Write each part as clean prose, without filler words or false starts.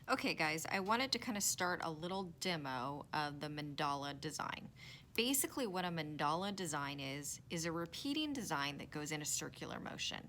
Okay guys, I wanted to kind of start a little demo of the mandala design. Basically what a mandala design is a repeating design that goes in a circular motion.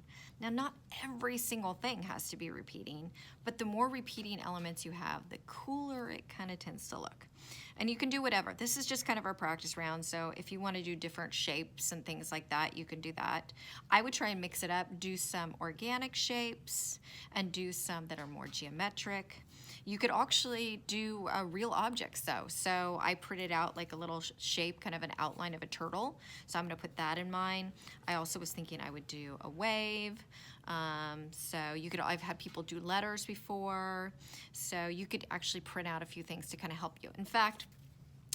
Now not every single thing has to be repeating, but the more repeating elements you have, the cooler it kind of tends to look. And you can do whatever. This is just kind of our practice round, so if you want to do different shapes and things like that, you can do that. I would try and mix it up, do some organic shapes and do some that are more geometric. You could actually do real objects though. So I printed out like a little shape, kind of an outline of a turtle. So I'm gonna put that in mine. I also was thinking I would do a wave. I've had people do letters before. So you could actually print out a few things to kind of help you. In fact,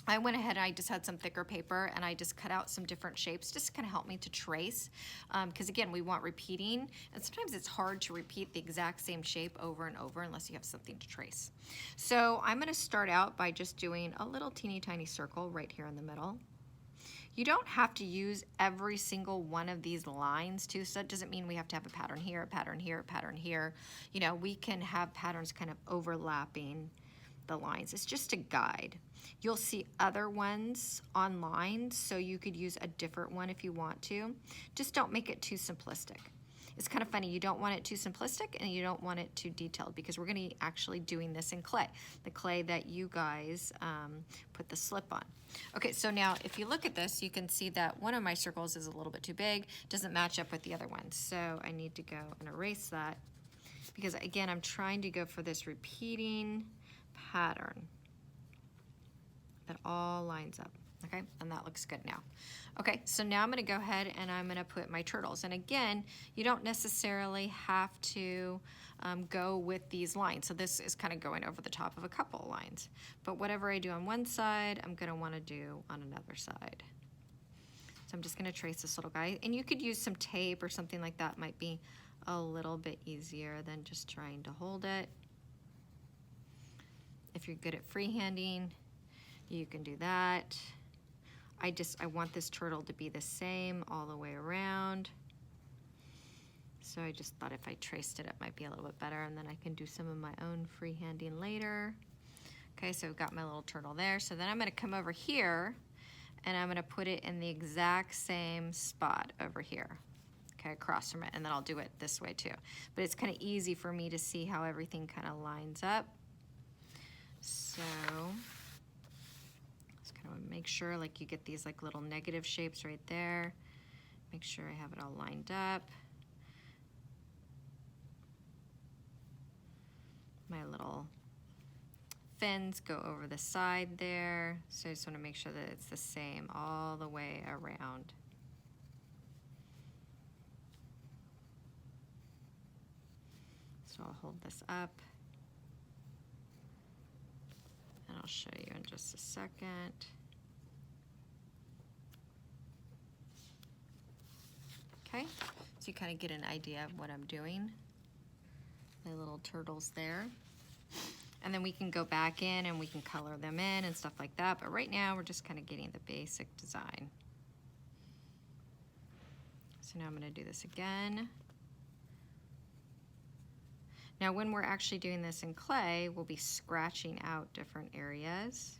I went ahead and I just had some thicker paper and I just cut out some different shapes just to kind of help me to trace. Because again, we want repeating, and sometimes it's hard to repeat the exact same shape over and over unless you have something to trace. So I'm gonna start out by just doing a little teeny tiny circle right here in the middle. You don't have to use every single one of these lines too, so that doesn't mean we have to have a pattern here, a pattern here, a pattern here. You know, we can have patterns kind of overlapping the lines. It's just a guide. You'll see other ones online, so you could use a different one if you want to. Just don't make it too simplistic. It's kind of funny, you don't want it too simplistic and you don't want it too detailed because we're gonna be actually doing this in clay, the clay that you guys put the slip on. Okay, so now if you look at this, you can see that one of my circles is a little bit too big, doesn't match up with the other one. So I need to go and erase that because again, I'm trying to go for this repeating pattern that all lines up, okay? And that looks good now. Okay, so now I'm gonna go ahead and I'm gonna put my turtles. And again, you don't necessarily have to go with these lines. So this is kind of going over the top of a couple of lines. But whatever I do on one side, I'm gonna wanna do on another side. So I'm just gonna trace this little guy. And you could use some tape or something like that, might be a little bit easier than just trying to hold it. If you're good at freehanding, you can do that. I want this turtle to be the same all the way around. So I just thought if I traced it, it might be a little bit better, and then I can do some of my own freehanding later. Okay, so I've got my little turtle there. So then I'm gonna come over here and I'm gonna put it in the exact same spot over here. Okay, across from it, and then I'll do it this way too. But it's kind of easy for me to see how everything kind of lines up. So just kind of make sure like you get these like little negative shapes right there. Make sure I have it all lined up. My little fins go over the side there. So I just want to make sure that it's the same all the way around. So I'll hold this up. And I'll show you in just a second. Okay, so you kind of get an idea of what I'm doing. My little turtles there. And then we can go back in and we can color them in and stuff like that. But right now we're just kind of getting the basic design. So now I'm going to do this again. Now when we're actually doing this in clay, we'll be scratching out different areas.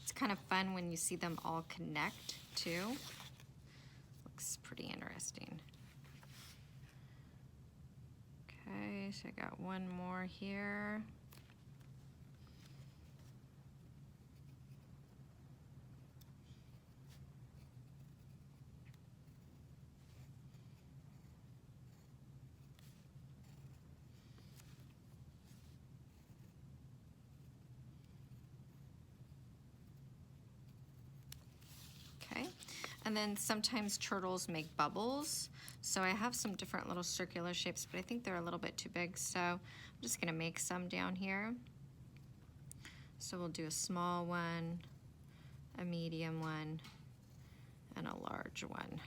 It's kind of fun when you see them all connect too. Looks pretty interesting. Okay, so I got one more here. Okay, and then sometimes turtles make bubbles. So I have some different little circular shapes, but I think they're a little bit too big. So I'm just gonna make some down here. So we'll do a small one, a medium one, and a large one.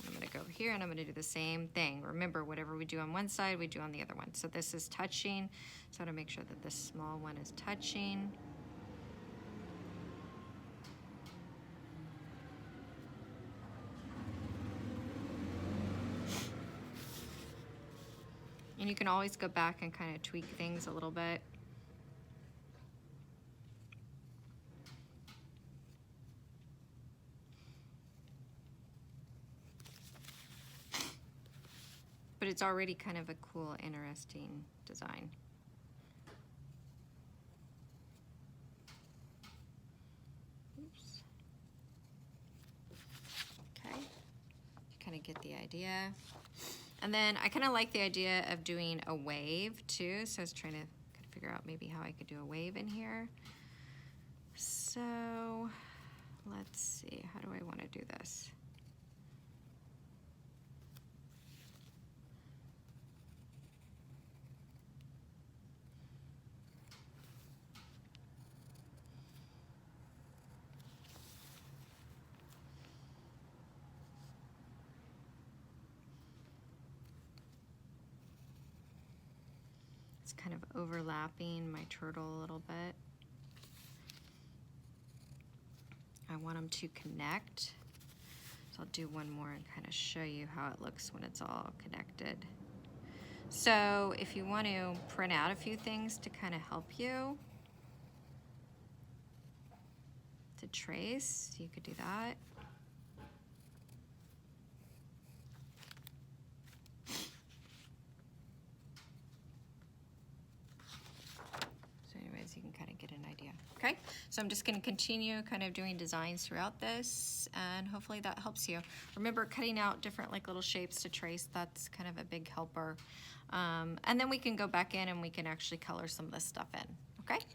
I'm gonna go over here and I'm gonna do the same thing. Remember, whatever we do on one side, we do on the other one. So this is touching, so I wanna make sure that this small one is touching. And you can always go back and kind of tweak things a little bit. But it's already kind of a cool, interesting design. Oops. Okay, you kind of get the idea. And then I kind of like the idea of doing a wave too. So I was trying to kind of figure out maybe how I could do a wave in here. So let's see, how do I want to do this? It's kind of overlapping my turtle a little bit. I want them to connect. So I'll do one more and kind of show you how it looks when it's all connected. So if you want to print out a few things to kind of help you to trace, you could do that. You can kind of get an idea. Okay, so I'm just going to continue kind of doing designs throughout this, and hopefully that helps you. Remember, cutting out different like little shapes to trace, that's kind of a big helper. And then we can go back in and we can actually color some of this stuff in. Okay.